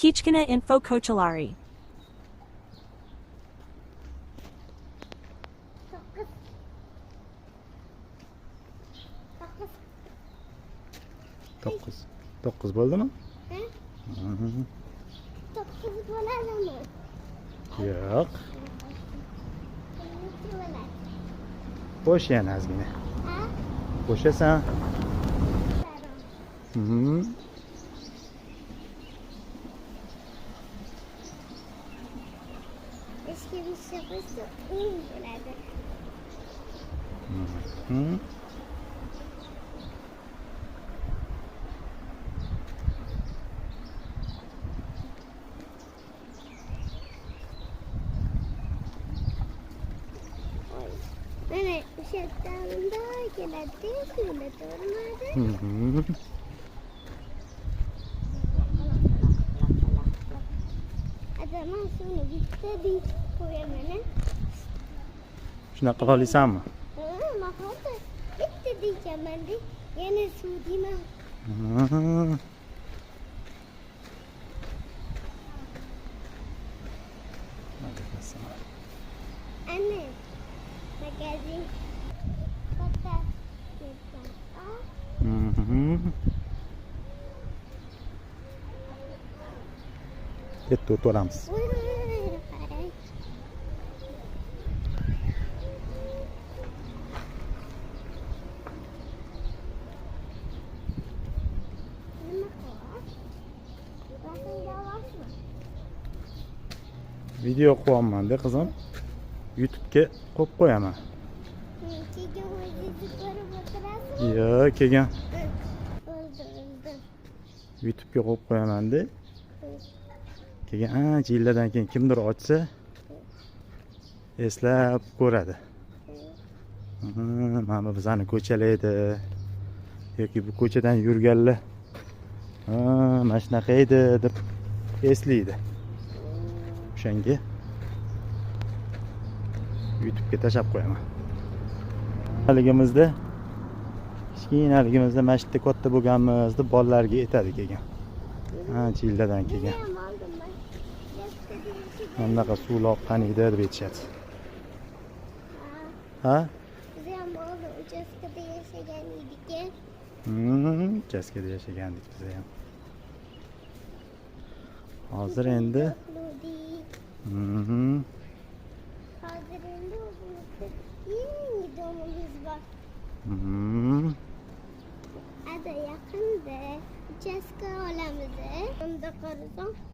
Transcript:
Kichkina info ko'chalari. To'qqiz bo'ldimi? To'qqiz bo'ladimi? Yo'q. Bo'sh yana ozgina. Bo'shasan. Eski bir şey qo'ysa, bo'ladi. Mana o'sha yerda keladi, kuyda turmadi. Adamlar shuni bitta deb qo'yaman. Shunaqa qila olasanmi? Mahmud bitta deyman deb yana suv deyman. Anne, magazin katta Ketdi o'tamiz. Video qo'yaman-da qizim. YouTube'ga qo'yib qo'yaman. Keyin o'zingiz ko'rib o'tirasizmi? Yo'q, kelgan. Bo'ldi. YouTube'ga qo'yib qo'yaman-da. Keyin ancha yillardan keyin kimdir ochsa, eslab ko'radi. Mana bizani ko'chalar edi. Yoki bu ko'chadan yurganlar mana shunaqa edi deb eslaydi. O'shanga YouTube'ga tashab qo'yaman. Kichkinaligimizda masjidda katta bo'lganmiz deb bolalarga aytadi kelgan. Ancha yillardan kelgan. Bunaqa suvlar oqqan edi deb aytishadi. Ha? Biz ham o'g'li uchastkada yashagan edik. Uchastkada yashagandik biz ham. Hozir endi Hozir endi o'zimizda yangi domimiz bor. Ada yaqinda uchastka olamiz. Unda qarasam